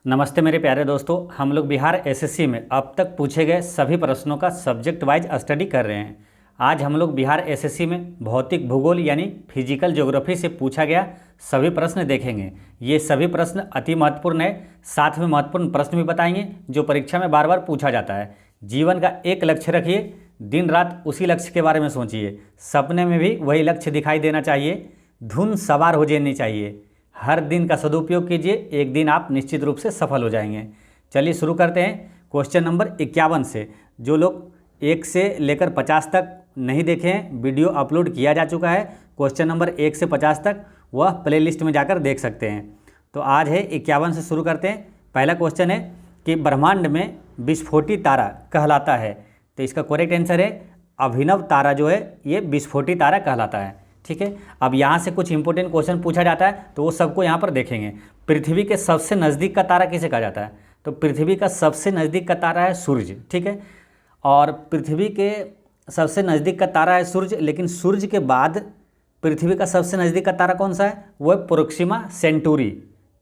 नमस्ते मेरे प्यारे दोस्तों, हम लोग बिहार एसएससी में अब तक पूछे गए सभी प्रश्नों का सब्जेक्ट वाइज स्टडी कर रहे हैं। आज हम लोग बिहार एसएससी में भौतिक भूगोल यानी फिजिकल ज्योग्राफी से पूछा गया सभी प्रश्न देखेंगे। ये सभी प्रश्न अति महत्वपूर्ण है, साथ में महत्वपूर्ण प्रश्न भी बताएंगे जो परीक्षा में बार बार पूछा जाता है। जीवन का एक लक्ष्य रखिए, दिन रात उसी लक्ष्य के बारे में सोचिए, सपने में भी वही लक्ष्य दिखाई देना चाहिए, धुन सवार हो जानी चाहिए। हर दिन का सदुपयोग कीजिए, एक दिन आप निश्चित रूप से सफल हो जाएंगे। चलिए शुरू करते हैं क्वेश्चन नंबर 51 से। जो लोग 1 से लेकर 50 तक नहीं देखे हैं, वीडियो अपलोड किया जा चुका है। क्वेश्चन नंबर 1 से 50 तक वह प्लेलिस्ट में जाकर देख सकते हैं। तो आज है 51 से शुरू करते हैं। पहला क्वेश्चन है कि ब्रह्मांड में विस्फोटी तारा कहलाता है। तो इसका करेक्ट आंसर है अभिनव तारा जो है ये विस्फोटी तारा कहलाता है। ठीक है, अब यहाँ से कुछ इंपॉर्टेंट क्वेश्चन पूछा जाता है तो वो सबको यहाँ पर देखेंगे। पृथ्वी के सबसे नज़दीक का तारा किसे कहा जाता है? तो पृथ्वी का सबसे नज़दीक का तारा है सूर्य। ठीक है, और पृथ्वी के सबसे नज़दीक का तारा है सूर्य, लेकिन सूर्य के बाद पृथ्वी का सबसे नज़दीक का तारा कौन सा है? वो है प्रोक्सिमा सेंटूरी।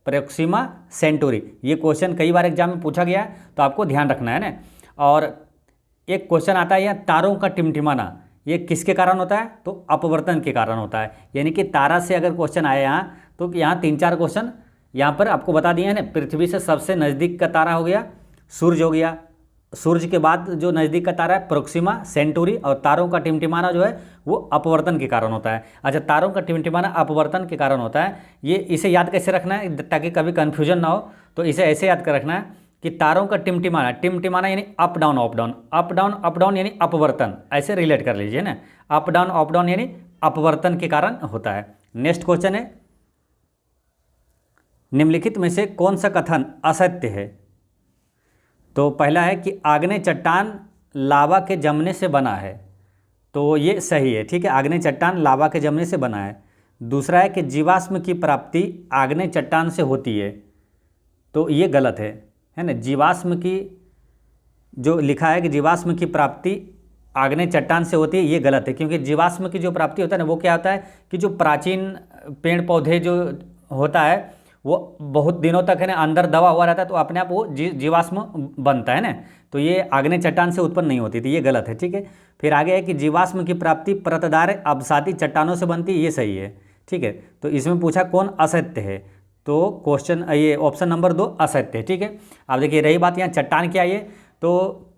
प्रोक्सिमा सेंटूरी, ये क्वेश्चन कई बार एग्जाम में पूछा गया है तो आपको ध्यान रखना है ना। और एक क्वेश्चन आता है यहाँ तारों का टिमटिमाना, ये किसके कारण होता है? तो अपवर्तन के कारण होता है। यानी कि तारा से अगर क्वेश्चन आए यहाँ तो यहाँ 3-4 क्वेश्चन यहाँ पर आपको बता दिए हैं ना। पृथ्वी से सबसे नज़दीक का तारा हो गया सूर्य हो गया, सूर्य के बाद जो नज़दीक का तारा है प्रोक्सिमा सेंटूरी, और तारों का टिमटिमाना जो है वो अपवर्तन के कारण होता है। अच्छा, तारों का टिमटिमाना अपवर्तन के कारण होता है, ये इसे याद कैसे रखना है ताकि कभी कन्फ्यूजन ना हो? तो इसे ऐसे याद कर रखना है कि तारों का टिमटिमाना, टिमटिमाना यानी up down up down, up down up down यानी अपवर्तन, ऐसे रिलेट कर लीजिए ना। अप डाउन यानी अपवर्तन के कारण होता है। नेक्स्ट क्वेश्चन है निम्नलिखित में से कौन सा कथन असत्य है? तो पहला है कि आग्नेय चट्टान लावा के जमने से बना है, तो ये सही है। ठीक है, आग्नेय चट्टान लावा के जमने से बना है। दूसरा है कि जीवाश्म की प्राप्ति आग्नेय चट्टान से होती है, तो ये गलत है ना। जीवाश्म की जो लिखा है कि जीवाश्म की प्राप्ति आग्नेय चट्टान से होती है, ये गलत है। क्योंकि जीवाश्म की जो प्राप्ति होता है ना, वो क्या होता है कि जो प्राचीन पेड़ पौधे जो होता है वो बहुत दिनों तक है ना अंदर दबा हुआ रहता है, तो अपने आप वो जीवाश्म बनता है ना। तो ये आग्नेय चट्टान से उत्पन्न नहीं होती थी, ये गलत है। ठीक है, फिर आगे है कि जीवाश्म की प्राप्ति परतदार अवसादी चट्टानों से बनती है, ये सही है। ठीक है, तो इसमें पूछा कौन असत्य है, तो क्वेश्चन ये ऑप्शन नंबर 2 असत्य है। ठीक है, अब देखिए रही बात यहाँ चट्टान क्या है, तो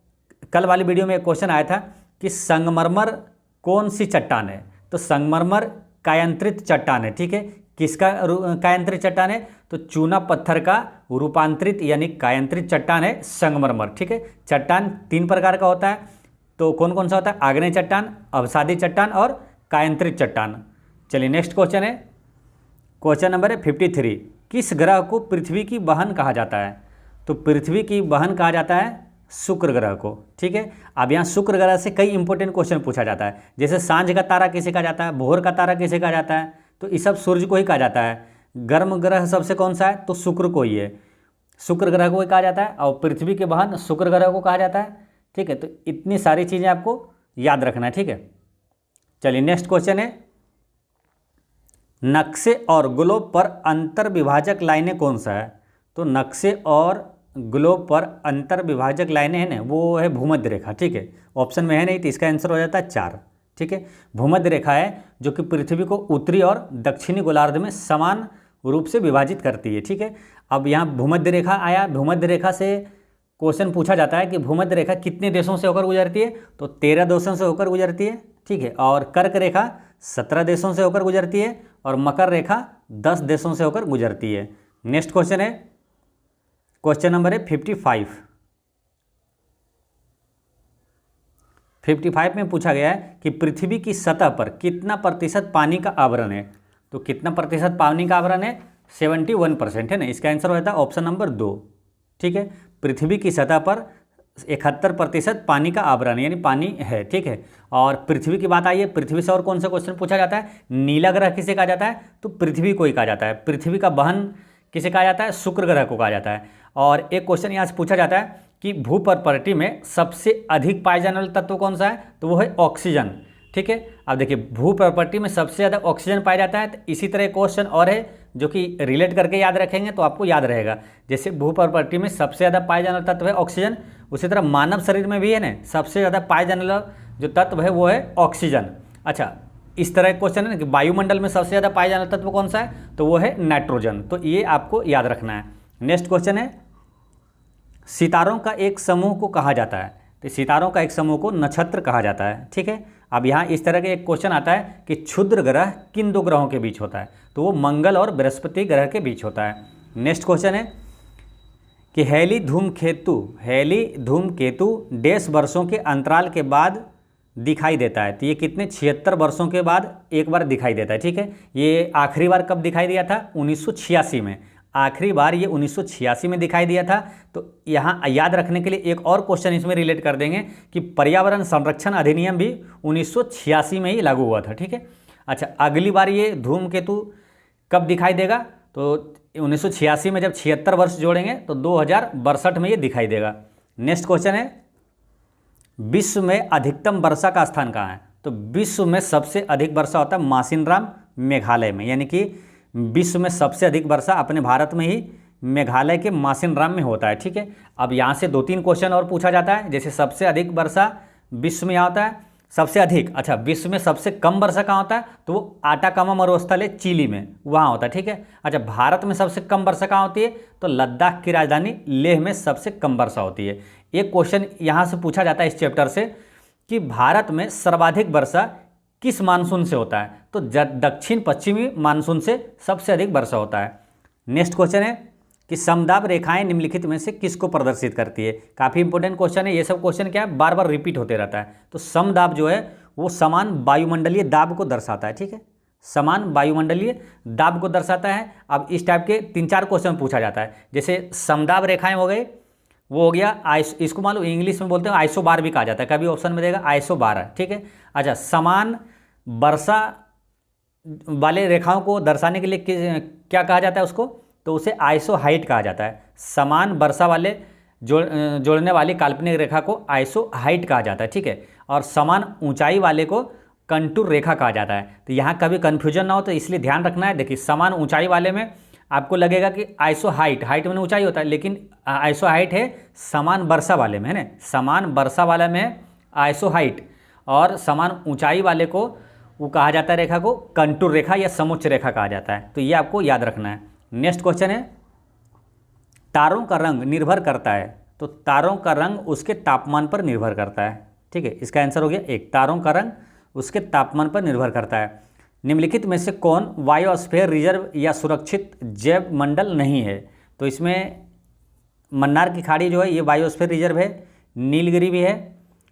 कल वाली वीडियो में एक क्वेश्चन आया था कि संगमरमर कौन सी चट्टान है? तो संगमरमर कायांतरित चट्टान है। ठीक है, किसका कायांतरित चट्टान है? तो चूना पत्थर का रूपांतरित यानी कायांतरित चट्टान है संगमरमर। ठीक है, चट्टान 3 प्रकार का होता है, तो कौन कौन सा होता है? आग्नेय चट्टान, अवसादी चट्टान और कायांतरित चट्टान। चलिए नेक्स्ट क्वेश्चन है, क्वेश्चन नंबर है 53। किस ग्रह को पृथ्वी की बहन कहा जाता है? तो पृथ्वी की बहन कहा जाता है शुक्र ग्रह को। ठीक है, अब यहाँ शुक्र ग्रह से कई इंपॉर्टेंट क्वेश्चन पूछा जाता है, जैसे सांझ का तारा किसे कहा जाता है, भोर का तारा किसे कहा जाता है? तो ये सब सूर्य को ही कहा जाता है। गर्म ग्रह सबसे कौन सा है? तो शुक्र को ही है, शुक्र ग्रह को ही कहा जाता है, और पृथ्वी की बहन शुक्र ग्रह को कहा जाता है। ठीक है, तो इतनी सारी चीज़ें आपको याद रखना है। ठीक है, चलिए नेक्स्ट क्वेश्चन है, नक्शे और ग्लोब पर अंतर विभाजक लाइनें कौन सा है? तो नक्शे और ग्लोब पर अंतर विभाजक लाइनें हैं ना, वो है भूमध्य रेखा। ठीक है, ऑप्शन में है नहीं, तो इसका आंसर हो जाता है 4। ठीक है, भूमध्य रेखा है जो कि पृथ्वी को उत्तरी और दक्षिणी गोलार्ध में समान रूप से विभाजित करती है। ठीक है, अब यहाँ भूमध्य रेखा आया, भूमध्य रेखा से क्वेश्चन पूछा जाता है कि भूमध्य रेखा कितने देशों से होकर गुजरती है? तो 13 देशों से होकर गुजरती है। ठीक है, और कर्क रेखा 17 देशों से होकर गुजरती है, और मकर रेखा 10 देशों से होकर गुजरती है। नेक्स्ट क्वेश्चन है, क्वेश्चन नंबर है 55। 55 में पूछा गया है कि पृथ्वी की सतह पर कितना प्रतिशत पानी का आवरण है? तो कितना प्रतिशत पानी का आवरण है? 71% है ना। इसका आंसर हो जाता है ऑप्शन नंबर 2। ठीक है, पृथ्वी की सतह पर 71% पानी का आवरण यानी पानी है। ठीक है, और पृथ्वी की बात आई है, पृथ्वी से और कौन सा क्वेश्चन पूछा जाता है? नीला ग्रह किसे कहा जाता है? तो पृथ्वी को ही कहा जाता है। पृथ्वी का बहन किसे कहा जाता है? शुक्र ग्रह को कहा जाता है। और एक क्वेश्चन यहाँ से पूछा जाता है कि भू प्रॉपर्टी में सबसे अधिक पाए जाने वाला तत्व कौन सा है? तो वो है ऑक्सीजन। ठीक है। अब देखिए भू प्रॉपर्टी में सबसे ज़्यादा ऑक्सीजन पाया जाता है, तो इसी तरह क्वेश्चन और है जो कि रिलेट करके याद रखेंगे तो आपको याद रहेगा। जैसे भू प्रॉपर्टी में सबसे ज़्यादा पाया जाने वाला तत्व है ऑक्सीजन, उसी तरह मानव शरीर में भी है ना सबसे ज़्यादा पाया जाने वाला जो तत्व है वो है ऑक्सीजन। अच्छा, इस तरह क्वेश्चन है ना कि वायुमंडल में सबसे ज़्यादा पाया जाने वाला तत्व कौन सा है, तो वो है नाइट्रोजन। तो ये आपको याद रखना है। नेक्स्ट क्वेश्चन है सितारों का एक समूह को कहा जाता है, तो सितारों का एक समूह को नक्षत्र कहा जाता है। ठीक है। अब यहाँ इस तरह के एक क्वेश्चन आता है कि क्षुद्र ग्रह किन दो ग्रहों के बीच होता है, तो वो मंगल और बृहस्पति ग्रह के बीच होता है। नेक्स्ट क्वेश्चन है कि हेली धूमकेतु डेढ़ वर्षों के अंतराल के बाद दिखाई देता है, तो ये कितने 76 वर्षों के बाद एक बार दिखाई देता है। ठीक है। ये आखिरी बार कब दिखाई दिया था, 1986 में। आखिरी बार ये 1986 में दिखाई दिया था। तो यहाँ याद रखने के लिए एक और क्वेश्चन इसमें रिलेट कर देंगे कि पर्यावरण संरक्षण अधिनियम भी 1986 में ही लागू हुआ था। ठीक है। अच्छा, अगली बार ये धूमकेतु कब दिखाई देगा, तो 1986 में जब 76 वर्ष जोड़ेंगे तो 2062 में ये दिखाई देगा। नेक्स्ट क्वेश्चन है विश्व में अधिकतम वर्षा का स्थान कहाँ है, तो विश्व में सबसे अधिक वर्षा होता है मासिनराम मेघालय में, यानी कि विश्व में सबसे अधिक वर्षा अपने भारत में ही मेघालय के मासिनराम में होता है। ठीक है। अब यहाँ से 2-3 क्वेश्चन और पूछा जाता है। जैसे सबसे अधिक वर्षा विश्व में यहाँ होता है, सबसे अधिक, अच्छा विश्व में सबसे कम वर्षा कहाँ होता है, तो वो आटाकामा मरुस्थल है चिली में, वहाँ होता है। ठीक है। अच्छा, भारत में सबसे कम वर्षा कहाँ होती है, तो लद्दाख की राजधानी लेह में सबसे कम वर्षा होती है। एक क्वेश्चन यहाँ से पूछा जाता है इस चैप्टर से कि भारत में सर्वाधिक वर्षा किस मानसून से होता है, तो दक्षिण पश्चिमी मानसून से सबसे अधिक वर्षा होता है। नेक्स्ट क्वेश्चन है कि समदाब रेखाएं निम्नलिखित में से किसको प्रदर्शित करती है। काफ़ी इंपॉर्टेंट क्वेश्चन है। ये सब क्वेश्चन क्या है, बार बार रिपीट होते रहता है। तो समदाब जो है वो समान वायुमंडलीय दाब को दर्शाता है। ठीक है, समान वायुमंडलीय दाब को दर्शाता है। अब इस टाइप के 3-4 क्वेश्चन पूछा जाता है। जैसे समदाब रेखाएं हो गई, वो हो गया इसको मान लो इंग्लिश में बोलते हैं आइसोबार भी कहा जाता है, कभी ऑप्शन में देगा आइसोबार। ठीक है। अच्छा, समान वर्षा वाले रेखाओं को दर्शाने के लिए क्या कहा जाता है उसको, तो उसे आइसो हाइट कहा जाता है। समान वर्षा वाले जोड़ने वाली काल्पनिक रेखा को आइसो हाइट कहा जाता है। ठीक है। और समान ऊंचाई वाले को कंटूर रेखा कहा जाता है। तो यहाँ कभी कन्फ्यूजन ना हो, तो इसलिए ध्यान रखना है। देखिए समान ऊंचाई वाले में आपको लगेगा कि आइसो हाइट में ऊंचाई होता है, लेकिन आइसो हाइट है समान वर्षा वाले में, है ना। समान वर्षा वाले में आइसो हाइट, और समान ऊंचाई वाले को वो कहा जाता है रेखा को कंटूर रेखा या समुच्च रेखा कहा जाता है। तो ये आपको याद रखना है। नेक्स्ट क्वेश्चन है तारों का रंग निर्भर करता है, तो तारों का रंग उसके तापमान पर निर्भर करता है। ठीक है, इसका आंसर हो गया 1, तारों का रंग उसके तापमान पर निर्भर करता है। निम्नलिखित में से कौन बायोस्फीयर रिजर्व या सुरक्षित जैव मंडल नहीं है, तो इसमें मन्नार की खाड़ी जो है ये बायोस्फीयर रिजर्व है, नीलगिरी भी है,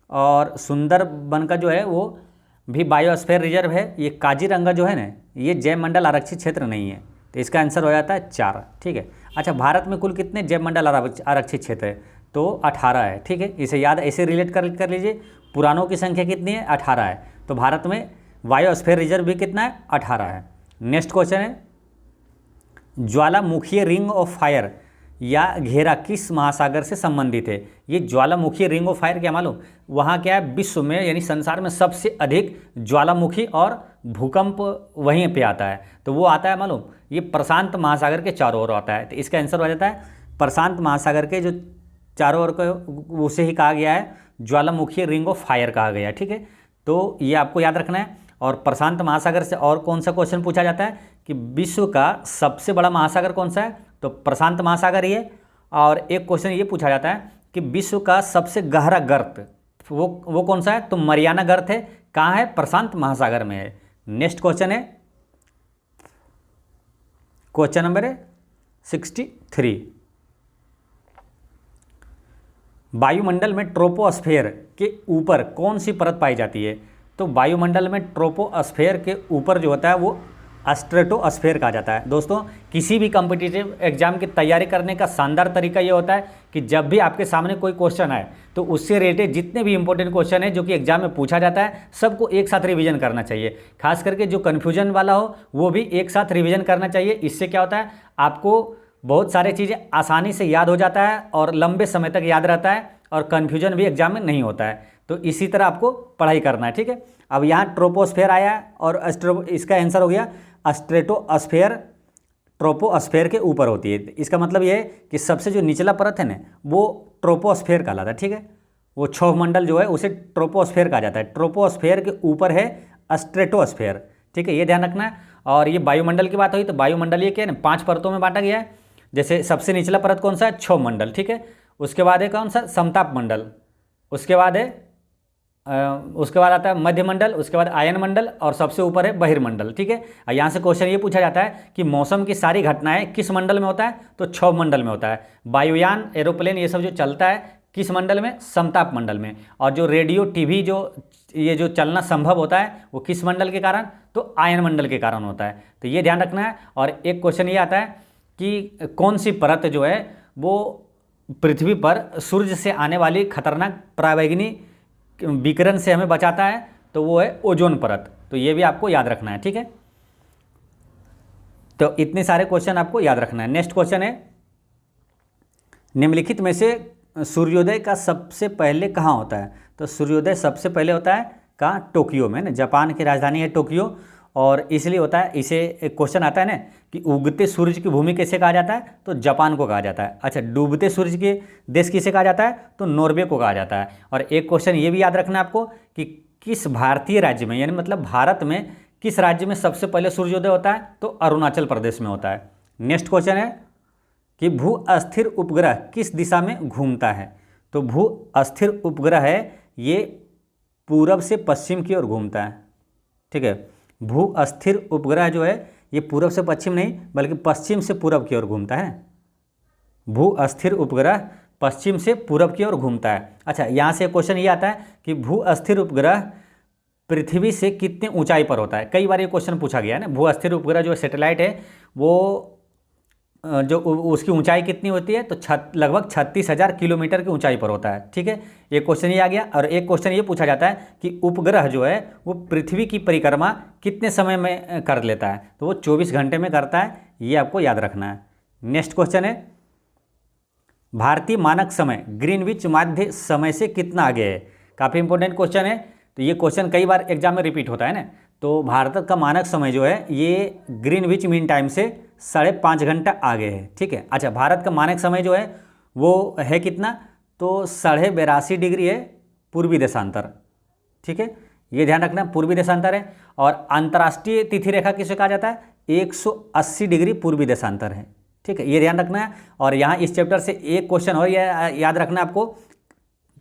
और सुंदरबन का जो है वो भी बायोस्फीयर रिजर्व है। ये काजीरंगा जो है ना ये जैव मंडल आरक्षित क्षेत्र नहीं है, तो इसका आंसर हो जाता है 4। ठीक है। अच्छा, भारत में कुल कितने जैव मंडल आरक्षित क्षेत्र है, तो 18 है। ठीक है, इसे याद ऐसे रिलेट कर लीजिए। पुरानों की संख्या कितनी है, 18 है, तो भारत में बायोस्फीयर रिजर्व भी कितना है, 18 है। नेक्स्ट क्वेश्चन है ज्वालामुखीय रिंग ऑफ फायर या घेरा किस महासागर से संबंधित है। ये ज्वालामुखी रिंग ऑफ फायर क्या मालूम, वहाँ क्या है विश्व में यानी संसार में सबसे अधिक ज्वालामुखी और भूकंप वहीं पे आता है, तो वो आता है मालूम, ये प्रशांत महासागर के चारों ओर आता है। तो इसका आंसर हो जाता है प्रशांत महासागर के जो चारों ओर को उसे ही कहा गया है ज्वालामुखी रिंग ऑफ फायर कहा गया। ठीक है, तो ये आपको याद रखना है। और प्रशांत महासागर से और कौन सा क्वेश्चन पूछा जाता है कि विश्व का सबसे बड़ा महासागर कौन सा है, तो प्रशांत महासागर ही है। और एक क्वेश्चन ये पूछा जाता है कि विश्व का सबसे गहरा गर्त वो कौन सा है, तो मरियाना गर्त है, कहाँ है, प्रशांत महासागर में है। नेक्स्ट क्वेश्चन है क्वेश्चन नंबर 63, वायुमंडल में ट्रोपोस्फेयर के ऊपर कौन सी परत पाई जाती है, तो वायुमंडल में ट्रोपोस्फेयर के ऊपर जो होता है वो स्ट्रेटोस्फेयर कहा जाता है। दोस्तों, किसी भी कॉम्पिटिटिव एग्जाम की तैयारी करने का शानदार तरीका ये होता है कि जब भी आपके सामने कोई क्वेश्चन आए तो उससे रिलेटेड जितने भी इंपॉर्टेंट क्वेश्चन है जो कि एग्जाम में पूछा जाता है सबको एक साथ रिवीजन करना चाहिए। खास करके जो कन्फ्यूजन वाला हो वो भी एक साथ रिवीजन करना चाहिए। इससे क्या होता है, आपको बहुत सारी चीज़ें आसानी से याद हो जाता है और लंबे समय तक याद रहता है और कन्फ्यूजन भी एग्जाम में नहीं होता है। तो इसी तरह आपको पढ़ाई करना है, ठीक है। अब यहाँ ट्रोपोस्फेयर आया है और इसका आंसर हो गया स्ट्रेटोस्फेयर ट्रोपोस्फेयर के ऊपर होती है। इसका मतलब ये है कि सबसे जो निचला परत है ना वो ट्रोपोस्फेयर कहलाता है, ठीक है। वो क्षोभ मंडल जो है उसे ट्रोपोस्फेयर कहा जाता है। ट्रोपोस्फेयर के ऊपर है स्ट्रेटोस्फेयर, ठीक है, ये ध्यान रखना है। और ये वायुमंडल की बात हुई तो वायुमंडल ये क्या है ना 5 परतों में बांटा गया है। जैसे सबसे निचला परत कौन सा है, क्षोभ मंडल, ठीक है। उसके बाद है कौन सा, समताप मंडल। उसके बाद आता है मध्यमंडल, उसके बाद आयन मंडल और सबसे ऊपर है बहिर्मंडल, ठीक है। और यहाँ से क्वेश्चन ये पूछा जाता है कि मौसम की सारी घटनाएं किस मंडल में होता है, तो क्षोभ मंडल में होता है। वायुयान, एरोप्लेन ये सब जो चलता है किस मंडल में, समताप मंडल में। और जो रेडियो टीवी ये जो चलना संभव होता है वो किस मंडल के कारण, तो आयन मंडल के कारण होता है। तो ये ध्यान रखना है। और एक क्वेश्चन ये आता है कि कौन सी परत जो है वो पृथ्वी पर सूर्य से आने वाली खतरनाक पराबैंगनी विकिरण से हमें बचाता है, तो वो है ओजोन परत। तो ये भी आपको याद रखना है, ठीक है। तो इतने सारे क्वेश्चन आपको याद रखना है। नेक्स्ट क्वेश्चन है, निम्नलिखित में से सूर्योदय का सबसे पहले कहाँ होता है, तो सूर्योदय सबसे पहले होता है कहाँ, टोक्यो में ना, जापान की राजधानी है टोक्यो। और इसलिए होता है, इसे एक क्वेश्चन आता है ना कि उगते सूरज की भूमि कैसे कहा जाता है, तो जापान को कहा जाता है। अच्छा, डूबते सूरज के देश किसे कहा जाता है, तो नॉर्वे को कहा जाता है। और एक क्वेश्चन ये भी याद रखना है आपको कि किस भारतीय राज्य में, यानी मतलब भारत में किस राज्य में सबसे पहले सूर्योदय होता है, तो अरुणाचल प्रदेश में होता है। नेक्स्ट क्वेश्चन है कि भू अस्थिर उपग्रह किस दिशा में घूमता है, तो भू अस्थिर उपग्रह है ये पूरब से पश्चिम की ओर घूमता है, ठीक है। भू अस्थिर उपग्रह जो है ये पूरब से पश्चिम नहीं बल्कि पश्चिम से पूरब की ओर घूमता है। भू अस्थिर उपग्रह पश्चिम से पूरब की ओर घूमता है। अच्छा, यहाँ से क्वेश्चन ये आता है कि भू अस्थिर उपग्रह पृथ्वी से कितने ऊंचाई पर होता है। कई बार ये क्वेश्चन पूछा गया है ना। भू अस्थिर उपग्रह जो सैटेलाइट है वो जो उसकी ऊंचाई कितनी होती है, तो लगभग 36,000 किलोमीटर की ऊंचाई पर होता है, ठीक है। एक क्वेश्चन ये आ गया। और एक क्वेश्चन ये पूछा जाता है कि उपग्रह जो है वो पृथ्वी की परिक्रमा कितने समय में कर लेता है, तो वो 24 घंटे में करता है। ये आपको याद रखना है। नेक्स्ट क्वेश्चन है, भारतीय मानक समय ग्रीनविच माध्य समय से कितना आगे है। काफ़ी इंपॉर्टेंट क्वेश्चन है। तो ये क्वेश्चन कई बार एग्जाम में रिपीट होता है ना। तो भारत का मानक समय जो है ये ग्रीनविच मीन टाइम से 5.5 घंटा आगे है, ठीक है। अच्छा, भारत का मानक समय जो है वो है कितना, तो 82.5 डिग्री है पूर्वी देशांतर, ठीक है। ये ध्यान रखना, पूर्वी देशांतर है। और अंतर्राष्ट्रीय तिथि रेखा किसे कहा जाता है, 180 डिग्री पूर्वी देशांतर है, ठीक है। ये ध्यान रखना है। और यहाँ इस चैप्टर से एक क्वेश्चन और याद रखना आपको,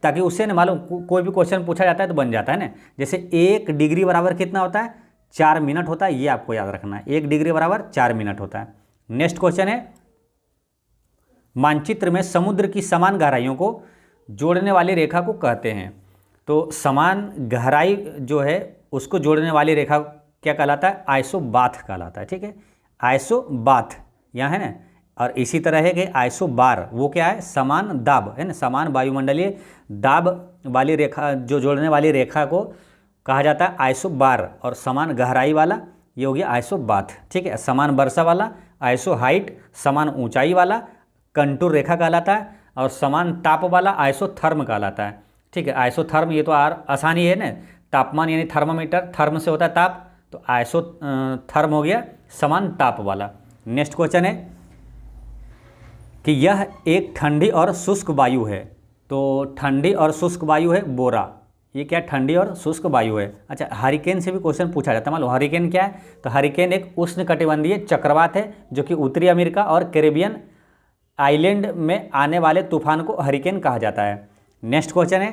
ताकि उससे ना मालूम कोई भी क्वेश्चन पूछा जाता है तो बन जाता है ना। जैसे 1 डिग्री बराबर कितना होता है, 4 मिनट होता है। ये आपको याद रखना है, 1 डिग्री बराबर 4 मिनट होता है। नेक्स्ट क्वेश्चन है, मानचित्र में समुद्र की समान गहराइयों को जोड़ने वाली रेखा को कहते हैं। तो समान गहराई जो है उसको जोड़ने वाली रेखा क्या कहलाता है, आइसोबाथ कहलाता है, ठीक है। आइसोबाथ यहाँ है ना। और इसी तरह है कि आइसोबार, वो क्या है, समान दाब है ना, समान वायुमंडलीय दाब वाली रेखा जो जोड़ने वाली रेखा को कहा जाता है आइसोबार। और समान गहराई वाला ये हो गया आइसोबाथ, ठीक है। समान वर्षा वाला आइसो हाइट, समान ऊंचाई वाला कंटूर रेखा कहलाता है। और समान ताप वाला आइसोथर्म कहलाता है, ठीक है। आइसोथर्म ये तो आसानी है ना, तापमान यानी थर्मामीटर, थर्म से होता है ताप, तो आइसोथर्म हो गया समान ताप वाला। नेक्स्ट क्वेश्चन है कि यह एक ठंडी और शुष्क वायु है। तो ठंडी और शुष्क वायु है बोरा। ये क्या ठंडी और शुष्क वायु है। अच्छा, हरिकेन से भी क्वेश्चन पूछा जाता है। मान लो हरिकेन क्या है, तो हरिकेन एक उष्णकटिबंधीय चक्रवात है जो कि उत्तरी अमेरिका और कैरेबियन आइलैंड में आने वाले तूफान को हरिकेन कहा जाता है। नेक्स्ट क्वेश्चन है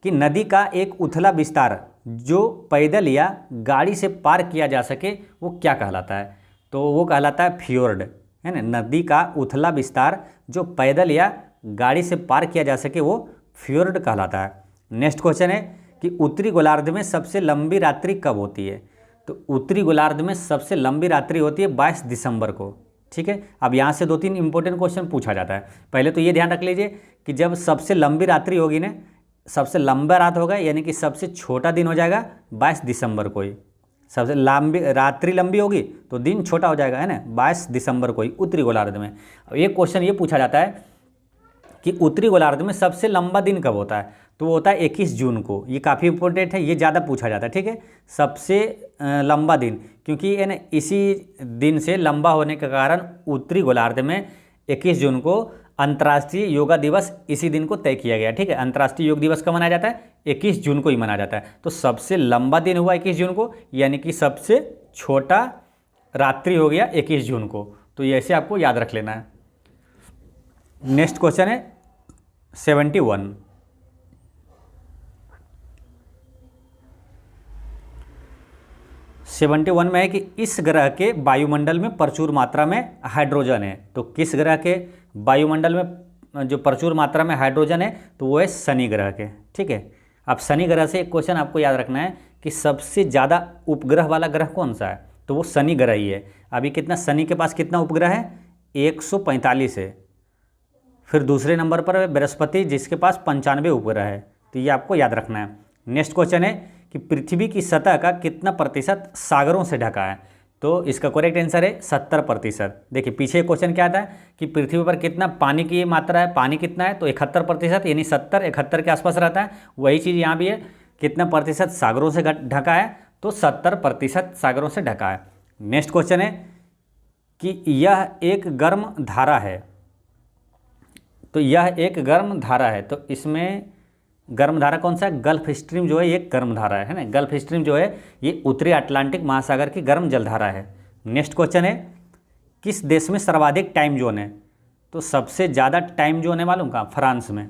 कि नदी का एक उथला विस्तार जो पैदल या गाड़ी से पार किया जा सके वो क्या कहलाता है, तो वो कहलाता है फ्योर्ड, है ना। नदी का उथला विस्तार जो पैदल या गाड़ी से पार किया जा सके वो फ्योर्ड कहलाता है। नेक्स्ट क्वेश्चन है कि उत्तरी गोलार्ध में सबसे लंबी रात्रि कब होती है, तो उत्तरी गोलार्ध में सबसे लंबी रात्रि होती है 22 दिसंबर को, ठीक है। अब यहाँ से 2-3 इंपॉर्टेंट क्वेश्चन पूछा जाता है। पहले तो ये ध्यान रख लीजिए कि जब सबसे लंबी रात्रि होगी ना, सबसे लंबा रात होगा यानी कि सबसे छोटा दिन हो जाएगा 22 दिसंबर को ही। सबसे लंबी रात्रि लंबी होगी तो दिन छोटा हो जाएगा, है ना, 22 दिसंबर को ही उत्तरी गोलार्ध में। अब एक क्वेश्चन ये पूछा जाता है कि उत्तरी गोलार्ध में सबसे लंबा दिन कब होता है, तो वो होता है 21 जून को। ये काफ़ी इंपॉर्टेंट है, ये ज़्यादा पूछा जाता है, ठीक है। सबसे लंबा दिन, क्योंकि ये ना इसी दिन से लंबा होने के कारण उत्तरी गोलार्ध में 21 जून को अंतर्राष्ट्रीय योगा दिवस इसी दिन को तय किया गया, ठीक है। अंतर्राष्ट्रीय योग दिवस कब मनाया जाता है, 21 जून को ही मनाया जाता है। तो सबसे लंबा दिन हुआ 21 जून को, यानी कि सबसे छोटा रात्रि हो गया 21 जून को। तो ये ऐसे आपको याद रख लेना है। नेक्स्ट क्वेश्चन है 71। में है कि इस ग्रह के वायुमंडल में प्रचुर मात्रा में हाइड्रोजन है। तो किस ग्रह के वायुमंडल में जो प्रचुर मात्रा में हाइड्रोजन है, तो वो है शनि ग्रह के, ठीक है। अब शनि ग्रह से एक क्वेश्चन आपको याद रखना है कि सबसे ज़्यादा उपग्रह वाला ग्रह कौन सा है, तो वो शनि ग्रह ही है। अभी कितना, शनि के पास कितना उपग्रह है, 145 है। फिर दूसरे नंबर पर है बृहस्पति, जिसके पास 95 उपग्रह है। तो ये आपको याद रखना है। नेक्स्ट क्वेश्चन है कि पृथ्वी की सतह का कितना प्रतिशत सागरों से ढका है, तो इसका करेक्ट आंसर है 70%। देखिए पीछे क्वेश्चन क्या आता है कि पृथ्वी पर कितना पानी की मात्रा है, पानी कितना है, तो 71%, यानी 70-71 के आसपास रहता है। वही चीज़ यहाँ भी है, कितना प्रतिशत सागरों से ढका है, तो 70% सागरों से ढका है। नेक्स्ट क्वेश्चन है कि यह एक गर्म धारा है, तो यह एक गर्म धारा है, तो इसमें गर्म धारा कौन सा है, गल्फ स्ट्रीम जो है ये गर्म धारा है ना। गल्फ स्ट्रीम जो है ये उत्तरी अटलांटिक महासागर की गर्म जलधारा है। नेक्स्ट क्वेश्चन है किस देश में सर्वाधिक टाइम जोन है, तो सबसे ज़्यादा टाइम जोन है मालूम कहाँ, फ्रांस में।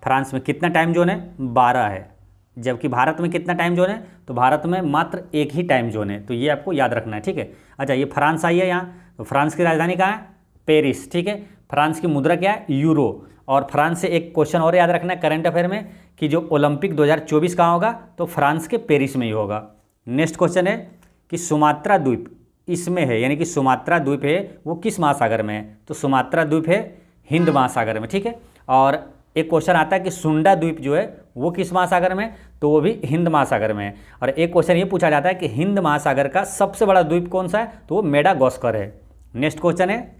फ्रांस में कितना टाइम जोन है, 12 है। जबकि भारत में कितना टाइम जोन है, तो भारत में मात्र एक ही टाइम जोन है। तो ये आपको याद रखना है, ठीक है। अच्छा, ये फ्रांस आई है यहाँ, तो फ्रांस की राजधानी कहाँ है, पेरिस, ठीक है। फ्रांस की मुद्रा क्या है, यूरो। और फ्रांस से एक क्वेश्चन और याद रखना है करंट अफेयर में कि जो ओलंपिक 2024 कहाँ होगा, तो फ्रांस के पेरिस में ही होगा। नेक्स्ट क्वेश्चन है कि सुमात्रा द्वीप इसमें है, यानी कि सुमात्रा द्वीप है वो किस महासागर में है, तो सुमात्रा द्वीप है हिंद महासागर में, ठीक है। और एक क्वेश्चन आता है कि सुंडा द्वीप जो है वो किस महासागर में, तो वो भी हिंद महासागर में है। और एक क्वेश्चन ये पूछा जाता है कि हिंद महासागर का सबसे बड़ा द्वीप कौन सा है, तो वो मेडागास्कर है। नेक्स्ट क्वेश्चन है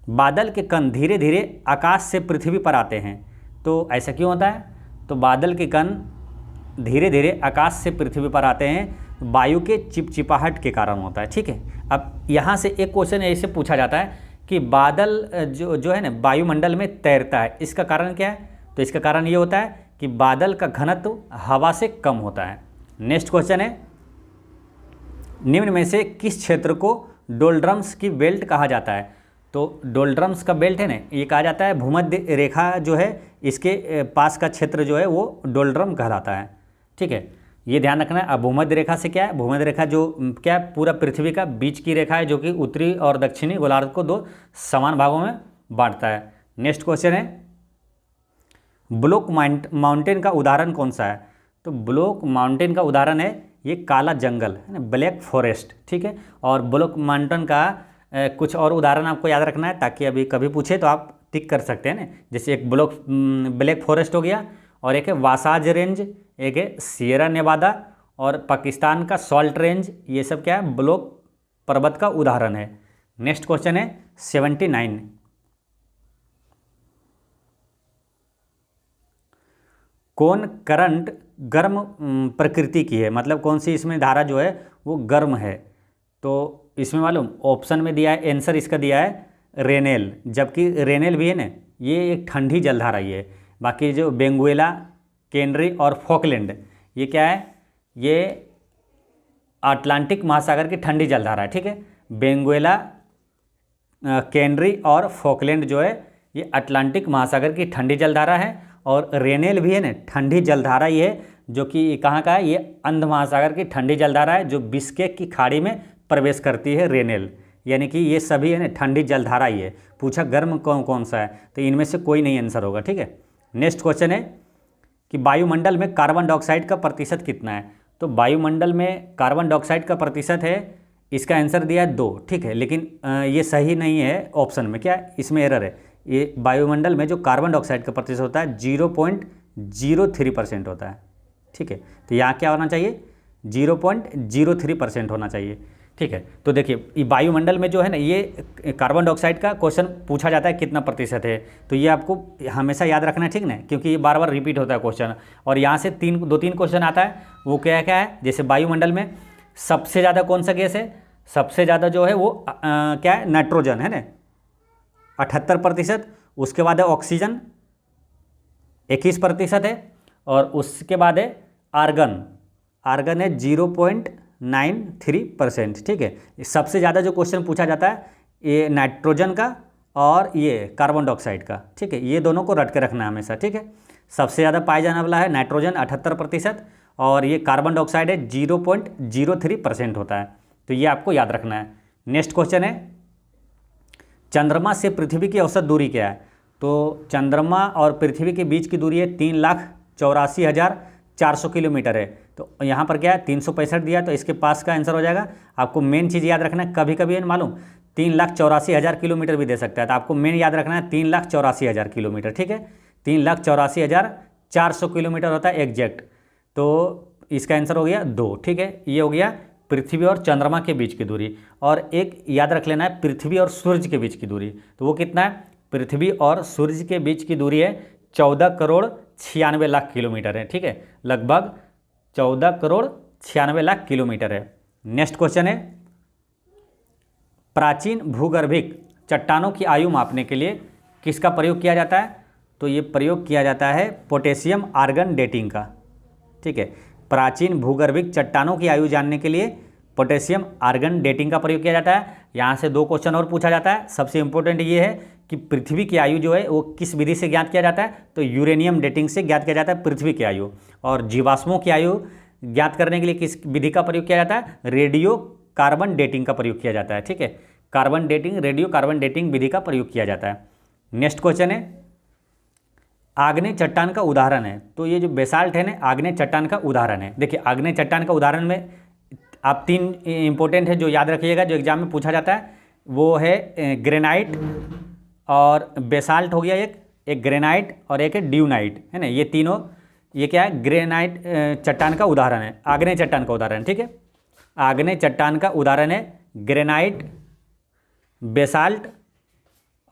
बादल के कण धीरे धीरे आकाश से पृथ्वी पर आते हैं, तो ऐसा क्यों होता है, तो बादल के कण धीरे धीरे आकाश से पृथ्वी पर आते हैं वायु के चिपचिपाहट के कारण होता है, ठीक है। अब यहाँ से एक क्वेश्चन ऐसे पूछा जाता है कि बादल जो है ना वायुमंडल में तैरता है, इसका कारण क्या है, तो इसका कारण ये होता है कि बादल का घनत्व हवा से कम होता है। नेक्स्ट क्वेश्चन है निम्न में से किस क्षेत्र को डोल्ड्रम्स की बेल्ट कहा जाता है, तो डोल्ड्रम्स का बेल्ट है ना, ये कहा जाता है भूमध्य रेखा जो है इसके पास का क्षेत्र जो है वो डोल्ड्रम कहलाता है, ठीक है। ये ध्यान रखना है। अब भूमध्य रेखा से क्या है, भूमध्य रेखा जो क्या है, पूरा पृथ्वी का बीच की रेखा है जो कि उत्तरी और दक्षिणी गोलार्ध को दो समान भागों में बांटता है। नेक्स्ट क्वेश्चन है ब्लॉक माउंटेन का उदाहरण कौन सा है, तो ब्लॉक माउंटेन का उदाहरण है ये काला जंगल है ना, ब्लैक फॉरेस्ट, ठीक है। और ब्लॉक माउंटेन का कुछ और उदाहरण आपको याद रखना है ताकि अभी कभी पूछे तो आप टिक कर सकते हैं ना। जैसे एक ब्लैक फॉरेस्ट हो गया, और एक है वासाज रेंज, एक है सियरा नेवादा, और पाकिस्तान का सॉल्ट रेंज। ये सब क्या है, ब्लॉक पर्वत का उदाहरण है। नेक्स्ट क्वेश्चन है 79 कौन करंट गर्म प्रकृति की है, मतलब कौन सी इसमें धारा जो है वो गर्म है, तो इसमें मालूम ऑप्शन में दिया है, आंसर इसका दिया है रेनेल। जबकि रेनेल भी है ना ये एक ठंडी जलधारा ही है। बाकी जो बेंगुएला, केनरी और फॉकलैंड ये क्या है, ये अटलांटिक महासागर की ठंडी जलधारा है, ठीक है। बेंगुएला, केनरी और फॉकलैंड जो है ये अटलांटिक महासागर की ठंडी जलधारा है। और रेनेल भी है ना ठंडी जलधारा ही है, जो कि कहाँ का है, ये अंध महासागर की ठंडी जलधारा है जो बिश्केक की खाड़ी में प्रवेश करती है रेनेल। यानी कि ये सभी है ना ठंडी जलधारा ही है। पूछा गर्म कौन सा है, तो इनमें से कोई नहीं आंसर होगा, ठीक है। नेक्स्ट क्वेश्चन है कि वायुमंडल में कार्बन डाइऑक्साइड का प्रतिशत कितना है, तो वायुमंडल में कार्बन डाइऑक्साइड का प्रतिशत है, इसका आंसर दिया है 2, ठीक है। लेकिन ये सही नहीं है ऑप्शन में, क्या है इसमें एरर है। ये वायुमंडल में जो कार्बन डाइऑक्साइड का प्रतिशत होता है 0.03% होता है, ठीक है। तो यहाँ क्या होना चाहिए, 0.03% होना चाहिए। ठीक है। तो देखिए ये वायुमंडल में जो है ना, ये कार्बन डाइऑक्साइड का क्वेश्चन पूछा जाता है कितना प्रतिशत है, तो ये आपको हमेशा याद रखना है, ठीक ना, क्योंकि ये बार बार रिपीट होता है क्वेश्चन। और यहाँ से दो तीन क्वेश्चन आता है, वो क्या क्या है, जैसे वायुमंडल में सबसे ज़्यादा कौन सा गैस है, सबसे ज़्यादा जो है वो क्या है, नाइट्रोजन है ना 78%, उसके बाद है ऑक्सीजन 21% है, और उसके बाद है आर्गन, आर्गन है 0.93%, ठीक है। सबसे ज़्यादा जो क्वेश्चन पूछा जाता है ये नाइट्रोजन का और ये कार्बन डाइऑक्साइड का, ठीक है, ये दोनों को रट के रखना है हमेशा, ठीक है। सबसे ज़्यादा पाया जाने वाला है नाइट्रोजन 78%, और ये कार्बन डाइऑक्साइड है 0.03% होता है, तो ये आपको याद रखना है। नेक्स्ट क्वेश्चन है, चंद्रमा से पृथ्वी की औसत दूरी क्या है, तो चंद्रमा और पृथ्वी के बीच की दूरी है 3,84,400 किलोमीटर है। तो यहाँ पर क्या है 365 दिया, तो इसके पास का आंसर हो जाएगा। आपको मेन चीज़ याद रखना है, कभी कभी मालूम 3,84,000 किलोमीटर भी दे सकता है, तो आपको मेन याद रखना है 3,84,000 किलोमीटर, ठीक है। 3,84,400 किलोमीटर होता है एग्जैक्ट, तो इसका आंसर हो गया 2, ठीक है। ये हो गया पृथ्वी और चंद्रमा के बीच की दूरी। और एक याद रख लेना है पृथ्वी और सूर्य के बीच की दूरी, तो वो कितना है, पृथ्वी और सूर्य के बीच की दूरी है 14,96,00,000 किलोमीटर है, ठीक है, लगभग 14,96,00,000 किलोमीटर है। नेक्स्ट क्वेश्चन है, प्राचीन भूगर्भिक चट्टानों की आयु मापने के लिए किसका प्रयोग किया जाता है, तो ये प्रयोग किया जाता है पोटेशियम आर्गन डेटिंग का, ठीक है। प्राचीन भूगर्भिक चट्टानों की आयु जानने के लिए पोटेशियम आर्गन डेटिंग का प्रयोग किया जाता है। यहाँ से 2 क्वेश्चन और पूछा जाता है। सबसे इंपॉर्टेंट ये है कि पृथ्वी की आयु जो है वो किस विधि से ज्ञात किया जाता है, तो यूरेनियम डेटिंग से ज्ञात किया जाता है पृथ्वी की आयु। और जीवाश्मों की आयु ज्ञात करने के लिए किस विधि का प्रयोग किया जाता है, रेडियो कार्बन डेटिंग का प्रयोग किया जाता है, ठीक है। Carbon dating, radio carbon dating विधि का प्रयोग किया जाता है। नेक्स्ट क्वेश्चन है, आग्नेय चट्टान का उदाहरण है, तो ये जो बेसाल्ट है ना आग्नेय चट्टान का उदाहरण है। देखिए आग्नेय चट्टान का उदाहरण में आप 3 इंपॉर्टेंट है जो याद रखिएगा, जो एग्जाम में पूछा जाता है, वो है ग्रेनाइट और बेसाल्ट हो गया, एक ग्रेनाइट और एक है ड्यूनाइट, है ना। ये तीनों, ये क्या है, ग्रेनाइट चट्टान का उदाहरण है, आग्नेय चट्टान का उदाहरण, ठीक है। आग्नेय चट्टान का उदाहरण है ग्रेनाइट, बेसाल्ट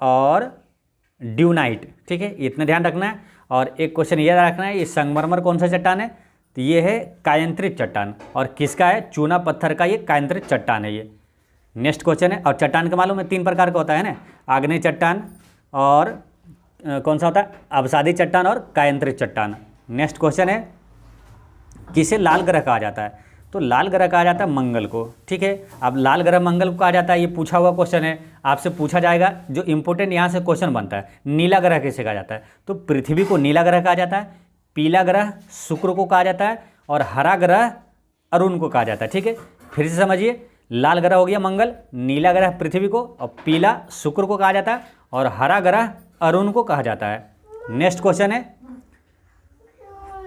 और ड्यूनाइट, ठीक है, इतना ध्यान रखना है। और एक क्वेश्चन ये रखना है, ये संगमरमर कौन सा चट्टान है, तो ये है कायंत्रित चट्टान, और किसका है, चूना पत्थर का ये कायंत्रित चट्टान है ये। नेक्स्ट क्वेश्चन है, और चट्टान का मालूम है 3 प्रकार का होता है ना, आग्नेय चट्टान और कौन सा होता है, अवसादी चट्टान और कायंत्रित चट्टान। नेक्स्ट क्वेश्चन है, किसे लाल ग्रह कहा जाता है, तो लाल ग्रह कहा जाता है मंगल को, ठीक है। अब लाल ग्रह मंगल को कहा जाता है, ये पूछा हुआ क्वेश्चन है, आपसे पूछा जाएगा, जो इंपॉर्टेंट यहाँ से क्वेश्चन बनता है, नीला ग्रह किसे कहा जाता है, तो पृथ्वी को नीला ग्रह कहा जाता है, पीला ग्रह शुक्र को कहा जाता है, और हरा ग्रह अरुण को कहा जाता है, ठीक है। फिर से समझिए, लाल ग्रह हो गया मंगल, नीला ग्रह पृथ्वी को, और पीला शुक्र को कहा जाता है, और हरा ग्रह अरुण को कहा जाता है। नेक्स्ट क्वेश्चन है,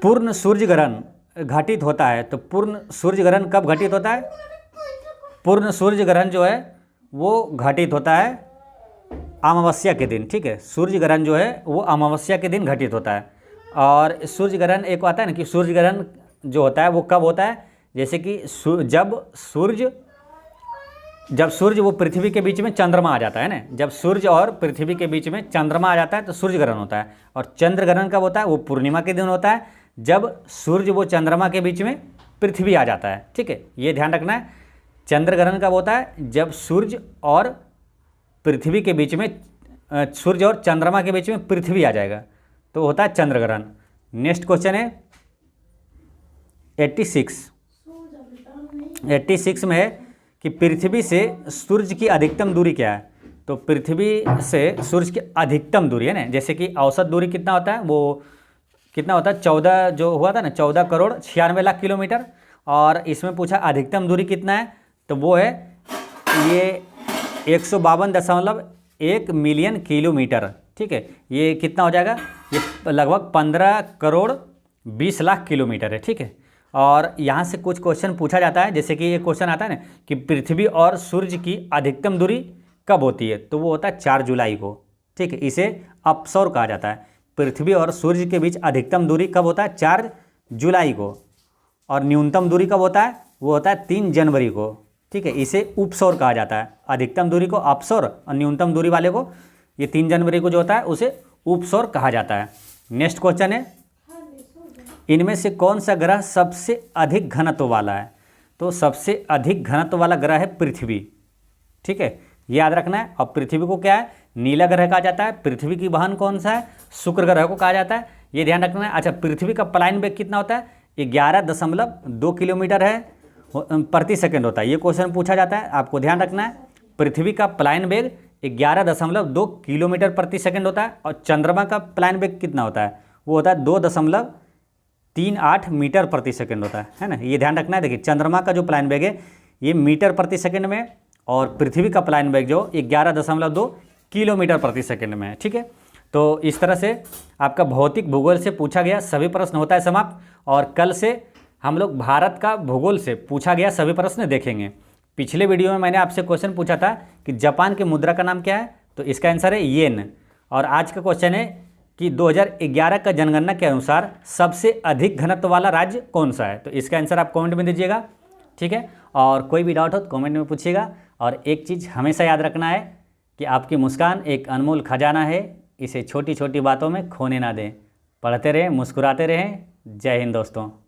पूर्ण सूर्य ग्रहण घटित होता है, तो पूर्ण सूर्य ग्रहण कब घटित होता है, पूर्ण सूर्य ग्रहण जो है वो घटित होता है अमावस्या के दिन, ठीक है। सूर्य ग्रहण जो है वो अमावस्या के दिन घटित होता है। और सूर्य ग्रहण एक आता है ना कि सूर्य ग्रहण जो होता है वो कब होता है, जैसे कि जब सूर्य वो पृथ्वी के बीच में चंद्रमा आ जाता है ना, जब सूर्य और पृथ्वी के बीच में चंद्रमा आ जाता है तो सूर्य ग्रहण होता है। और चंद्र ग्रहण कब होता है, वो पूर्णिमा के दिन होता है, जब सूर्य वो चंद्रमा के बीच में पृथ्वी आ जाता है, ठीक है, ये ध्यान रखना है। चंद्र ग्रहण कब होता है, जब सूर्य और पृथ्वी के बीच में, सूर्य और चंद्रमा के बीच में पृथ्वी आ जाएगा, तो होता है चंद्र ग्रहण। नेक्स्ट क्वेश्चन है 86 में है कि पृथ्वी से सूर्य की अधिकतम दूरी क्या है, तो पृथ्वी से सूर्य की अधिकतम दूरी है ना, जैसे कि औसत दूरी कितना होता है, वो कितना होता है 14, जो हुआ था ना 14,96,00,000 किलोमीटर, और इसमें पूछा अधिकतम दूरी कितना है, तो वो है ये 152.1 मिलियन किलोमीटर, ठीक है। ये कितना हो जाएगा, ये लगभग 15,20,00,000 किलोमीटर है, ठीक है। और यहाँ से कुछ क्वेश्चन पूछा जाता है, जैसे कि ये क्वेश्चन आता है ना कि पृथ्वी और सूर्य की अधिकतम दूरी कब होती है, तो वो होता है 4 जुलाई को, ठीक है। इसे अपसौर कहा जाता है। पृथ्वी और सूर्य के बीच अधिकतम दूरी कब होता है, 4 जुलाई को, और न्यूनतम दूरी कब होता है, वो होता है 3 जनवरी को, ठीक है, इसे उपसौर कहा जाता है। अधिकतम दूरी को अपसौर और न्यूनतम दूरी वाले को, ये 3 जनवरी को जो होता है उसे उपसौर कहा जाता है। नेक्स्ट क्वेश्चन है, इनमें से कौन सा ग्रह सबसे अधिक घनत्व वाला है? तो सबसे अधिक घनत्व वाला ग्रह है पृथ्वी। ठीक है, ये याद रखना है। और पृथ्वी को क्या है, नीला ग्रह कहा जाता है। पृथ्वी की बहन कौन सा है, शुक्र ग्रह को कहा जाता है, ये ध्यान रखना है। अच्छा, पृथ्वी का पलायन वेग कितना होता है? 11.2 किलोमीटर है प्रति सेकंड होता है। ये क्वेश्चन पूछा जाता है, आपको ध्यान रखना है। पृथ्वी का पलायन वेग 11.2 किलोमीटर प्रति सेकंड होता है। और चंद्रमा का पलायन वेग कितना होता है? वो होता है 2.38 मीटर प्रति सेकंड होता है ना। ये ध्यान रखना है। देखिए, चंद्रमा का जो पलायन वेग है ये मीटर प्रति सेकंड में, और पृथ्वी का पलायन वेग जो 11.2 किलोमीटर प्रति सेकंड में है। ठीक है, तो इस तरह से आपका भौतिक भूगोल से पूछा गया सभी प्रश्न होता है समाप्त। और कल से हम लोग भारत का भूगोल से पूछा गया सभी प्रश्न देखेंगे। पिछले वीडियो में मैंने आपसे क्वेश्चन पूछा था कि जापान की मुद्रा का नाम क्या है, तो इसका आंसर है येन। और आज का क्वेश्चन है कि 2011 का जनगणना के अनुसार सबसे अधिक घनत्व वाला राज्य कौन सा है, तो इसका आंसर आप कमेंट में दीजिएगा। ठीक है, और कोई भी डाउट हो तो कमेंट में पूछिएगा। और एक चीज़ हमेशा याद रखना है कि आपकी मुस्कान एक अनमोल खजाना है, इसे छोटी छोटी बातों में खोने ना दें। पढ़ते रहें, मुस्कुराते रहें। जय हिंद दोस्तों।